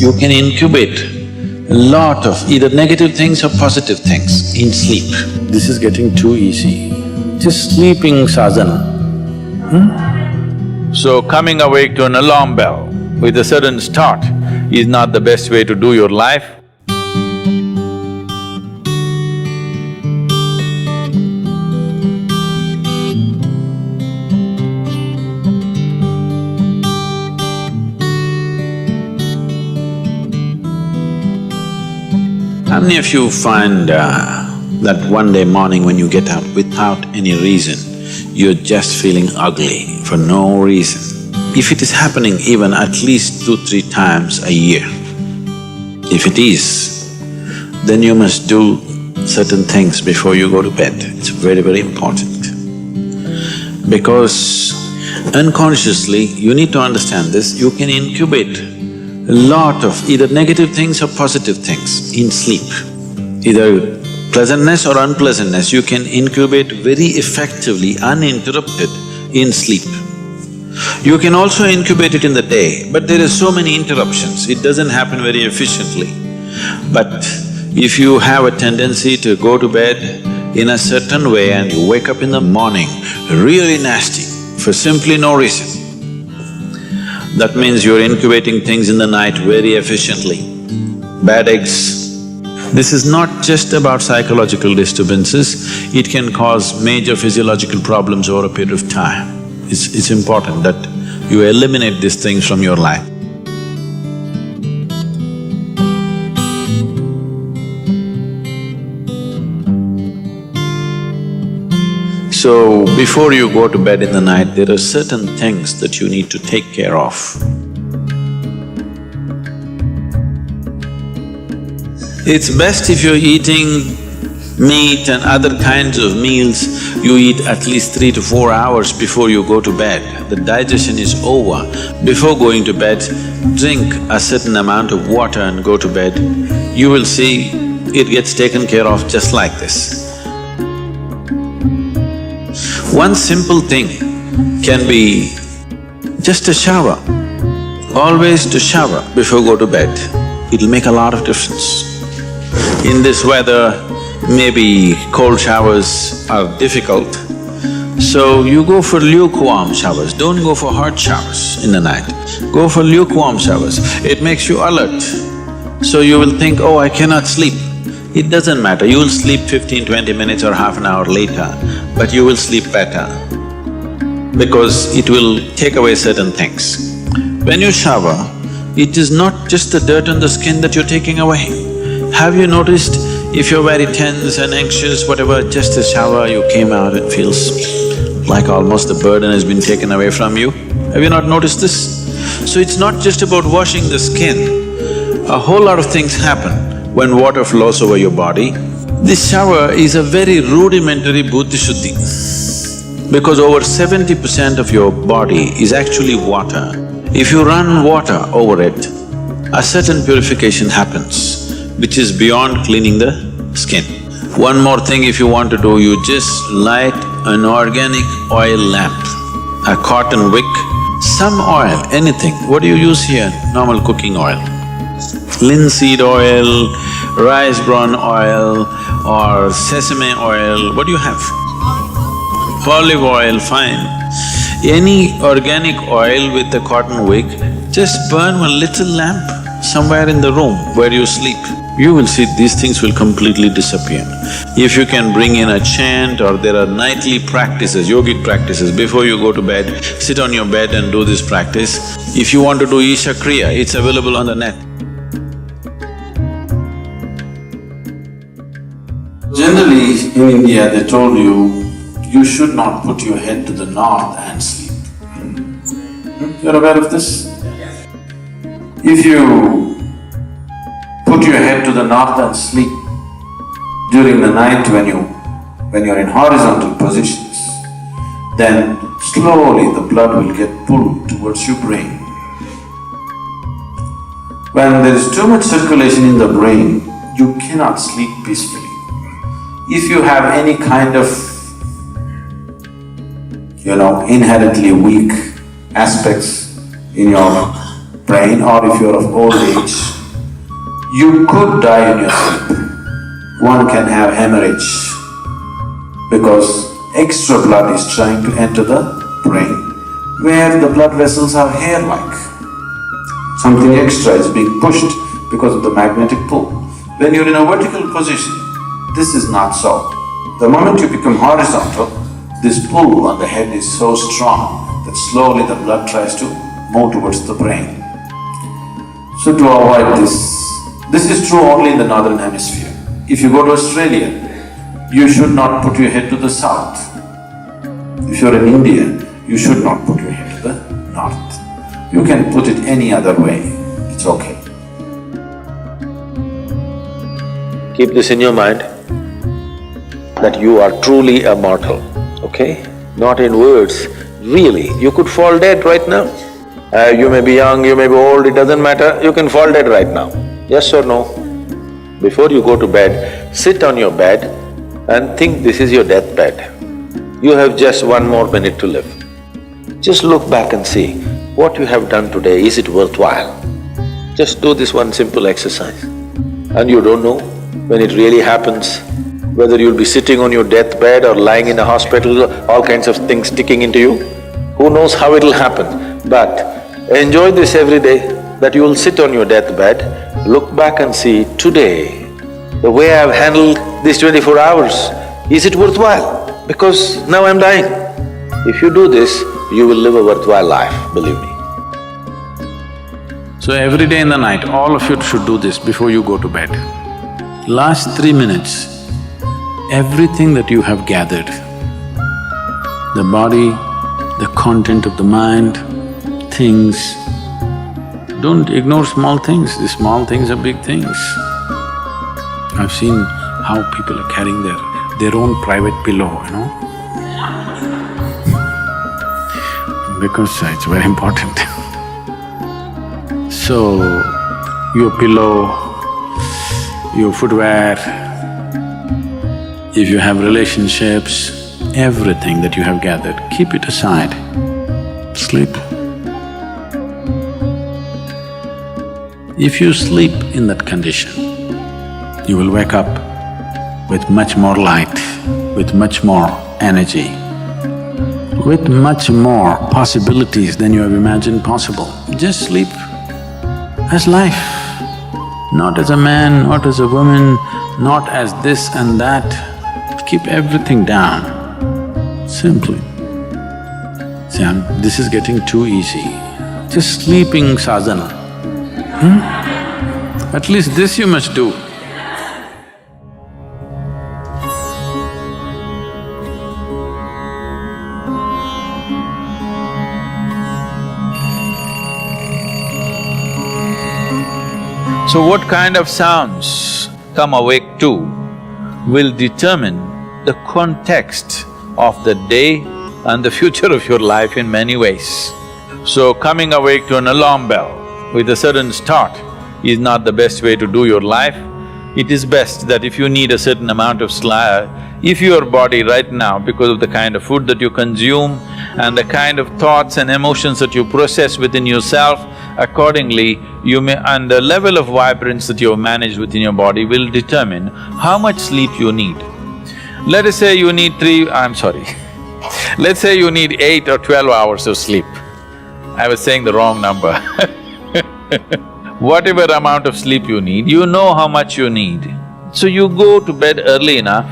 you can incubate a lot of either negative things or positive things in sleep. This is getting too easy. Just sleeping sadhana. So coming awake to an alarm bell with a sudden start is not the best way to do your life. How many of you find that one day morning when you get up without any reason, you're just feeling ugly for no reason? If it is happening even at least 2-3 times a year, if it is, then you must do certain things before you go to bed. It's very important. Because unconsciously, you need to understand this, you can incubate a lot of either negative things or positive things in sleep. Either pleasantness or unpleasantness, you can incubate very effectively, uninterrupted in sleep. You can also incubate it in the day, but there are so many interruptions, it doesn't happen very efficiently. But if you have a tendency to go to bed in a certain way and you wake up in the morning really nasty for simply no reason, that means you're incubating things in the night very efficiently. Bad eggs. This is not just about psychological disturbances, it can cause major physiological problems over a period of time. It's important that you eliminate these things from your life. So, before you go to bed in the night, there are certain things that you need to take care of. It's best if you're eating meat and other kinds of meals, you eat at least 3 to 4 hours before you go to bed. The digestion is over. Before going to bed, drink a certain amount of water and go to bed. You will see it gets taken care of just like this. One simple thing can be just a shower. Always to shower before go to bed, it'll make a lot of difference. In this weather, maybe cold showers are difficult, so you go for lukewarm showers, don't go for hot showers in the night. Go for lukewarm showers, it makes you alert. So you will think, oh, I cannot sleep. It doesn't matter, you will sleep 15-20 minutes or half an hour later, but you will sleep better because it will take away certain things. When you shower, it is not just the dirt on the skin that you're taking away. Have you noticed, if you're very tense and anxious, whatever, just a shower, you came out, it feels like almost the burden has been taken away from you? Have you not noticed this? So it's not just about washing the skin, a whole lot of things happen when water flows over your body. This shower is a very rudimentary buddhi shuddhi because over 70% of your body is actually water. If you run water over it, a certain purification happens, which is beyond cleaning the skin. One more thing if you want to do, you just light an organic oil lamp, a cotton wick, some oil, anything. What do you use here? Normal cooking oil. Linseed oil, rice bran oil or sesame oil, what do you have? Olive oil, fine. Any organic oil with a cotton wick, just burn one little lamp somewhere in the room where you sleep. You will see these things will completely disappear. If you can bring in a chant or there are nightly practices, yogic practices, before you go to bed, sit on your bed and do this practice. If you want to do Isha Kriya, it's available on the net. Generally, in India, they told you should not put your head to the north and sleep. You're aware of this? If you put your head to the north and sleep during the night when you're in horizontal positions, then slowly the blood will get pulled towards your brain. When there is too much circulation in the brain, you cannot sleep peacefully. If you have any kind of, inherently weak aspects in your brain, or if you're of old age, you could die in your sleep. One can have hemorrhage because extra blood is trying to enter the brain, where the blood vessels are hair-like. Something extra is being pushed because of the magnetic pull. When you're in a vertical position, this is not so. The moment you become horizontal, this pull on the head is so strong that slowly the blood tries to move towards the brain. So to avoid this is true only in the northern hemisphere. If you go to Australia, you should not put your head to the south. If you're in India, you should not put your head to the north. You can put it any other way, it's okay. Keep this in your mind, that you are truly a mortal, okay? Not in words, really. You could fall dead right now. You may be young, you may be old, it doesn't matter, you can fall dead right now. Yes or no? Before you go to bed, sit on your bed and think this is your deathbed. You have just 1 more minute to live. Just look back and see, what you have done today, is it worthwhile? Just do this one simple exercise. And you don't know when it really happens, whether you'll be sitting on your deathbed or lying in a hospital, all kinds of things sticking into you. Who knows how it'll happen? But enjoy this every day, that you will sit on your deathbed, look back and see, today, the way I've handled these 24 hours, is it worthwhile? Because now I'm dying. If you do this, you will live a worthwhile life, believe me. So every day in the night, all of you should do this before you go to bed. Last 3 minutes, everything that you have gathered, the body, the content of the mind, things, don't ignore small things, the small things are big things. I've seen how people are carrying their own private pillow, you know, because it's very important. So, your pillow, your footwear, if you have relationships, everything that you have gathered, keep it aside, sleep. If you sleep in that condition, you will wake up with much more light, with much more energy, with much more possibilities than you have imagined possible. Just sleep as life, not as a man, not as a woman, not as this and that. Keep everything down, simply. See, this is getting too easy. Just sleeping sadhana. At least this you must do. So what kind of sounds come awake to will determine the context of the day and the future of your life in many ways. So coming awake to an alarm bell with a certain start is not the best way to do your life. It is best that if you need a certain amount of sleep, if your body right now, because of the kind of food that you consume and the kind of thoughts and emotions that you process within yourself, accordingly you may… and the level of vibrance that you have managed within your body will determine how much sleep you need. Let us say you need let's say you need 8 or 12 hours of sleep. I was saying the wrong number Whatever amount of sleep you need, you know how much you need. So you go to bed early enough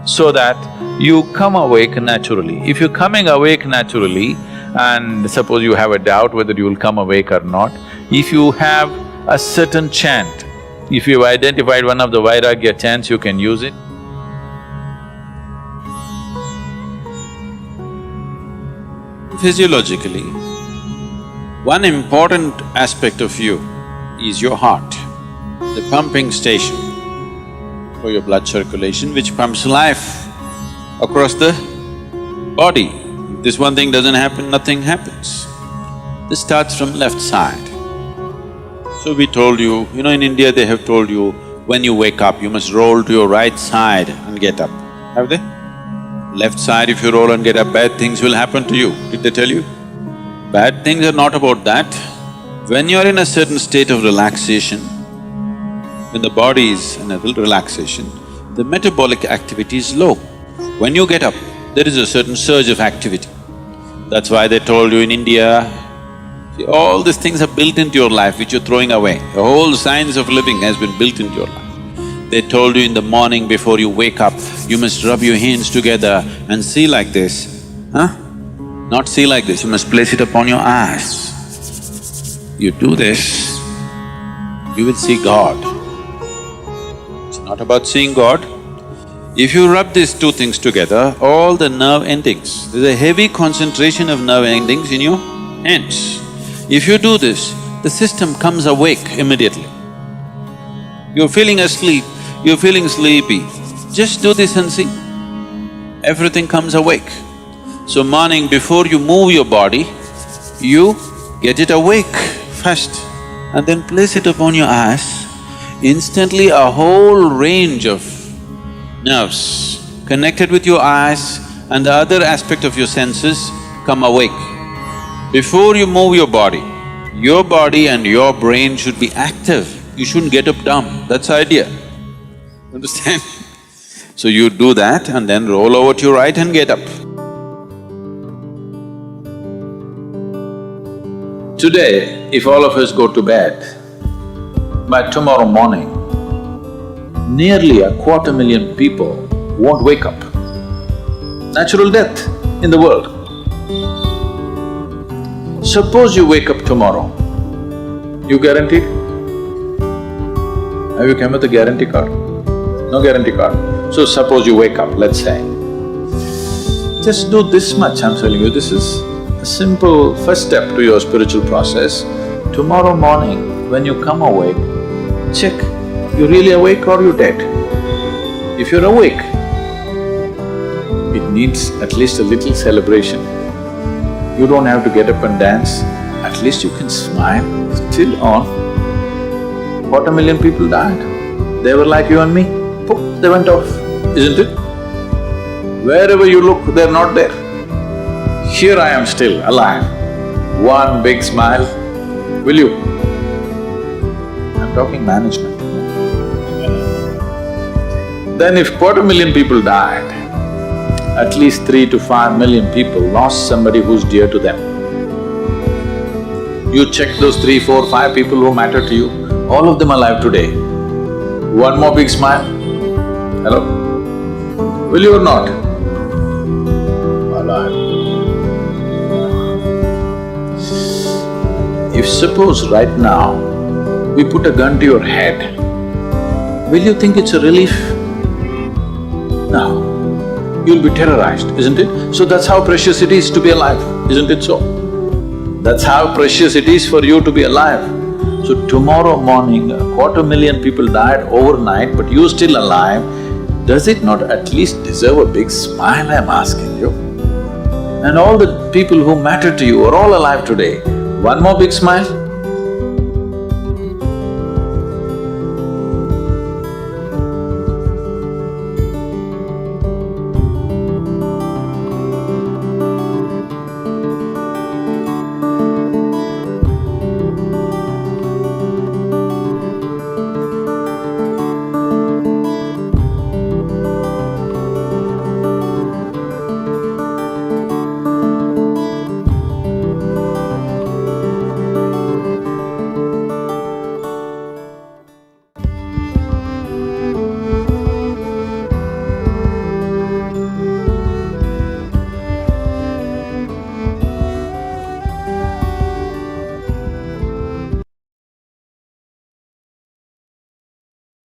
so that you come awake naturally. If you're coming awake naturally, and suppose you have a doubt whether you will come awake or not, if you have a certain chant, if you've identified one of the Vairagya chants, you can use it. Physiologically, one important aspect of you is your heart, the pumping station for your blood circulation, which pumps life across the body. If this one thing doesn't happen, nothing happens. This starts from left side. So we told you, in India they have told you, when you wake up, you must roll to your right side and get up. Have they? Left side, if you roll and get up, bad things will happen to you. Did they tell you? Bad things are not about that. When you're in a certain state of relaxation, when the body is in a relaxation, the metabolic activity is low. When you get up, there is a certain surge of activity. That's why they told you in India, see, all these things are built into your life which you're throwing away. The whole science of living has been built into your life. They told you in the morning before you wake up, you must rub your hands together and see like this, huh? Not see like this, you must place it upon your eyes. You do this, you will see God. It's not about seeing God. If you rub these two things together, all the nerve endings, there's a heavy concentration of nerve endings in your hands. If you do this, the system comes awake immediately. You're feeling asleep, you're feeling sleepy, just do this and see. Everything comes awake. So morning before you move your body, you get it awake first and then place it upon your eyes. Instantly a whole range of nerves connected with your eyes and the other aspect of your senses come awake. Before you move your body and your brain should be active. You shouldn't get up dumb, that's the idea. Understand? So you do that and then roll over to your right and get up. Today, if all of us go to bed, by tomorrow morning, nearly 250,000 people won't wake up. Natural death in the world. Suppose you wake up tomorrow, you guaranteed? Have you come with a guarantee card? No guarantee card. So suppose you wake up, let's say. Just do this much, I'm telling you, this is a simple first step to your spiritual process. Tomorrow morning, when you come awake, check, you really awake or you dead? If you're awake, it needs at least a little celebration. You don't have to get up and dance, at least you can smile, still on. 250,000 people died. They were like you and me, poof, they went off, isn't it? Wherever you look, they're not there. Here I am still alive. One big smile, will you? I'm talking management. Then if 250,000 people died, at least 3 to 5 million people lost somebody who's dear to them. You check those 3, 4, 5 people who matter to you, all of them alive today. One more big smile. Hello? Will you or not? Alive. If suppose right now, we put a gun to your head, will you think it's a relief? No. You'll be terrorized, isn't it? So that's how precious it is to be alive, isn't it so? That's how precious it is for you to be alive. So tomorrow morning, 250,000 people died overnight, but you're still alive. Does it not at least deserve a big smile, I'm asking you? And all the people who matter to you are all alive today. One more big smile?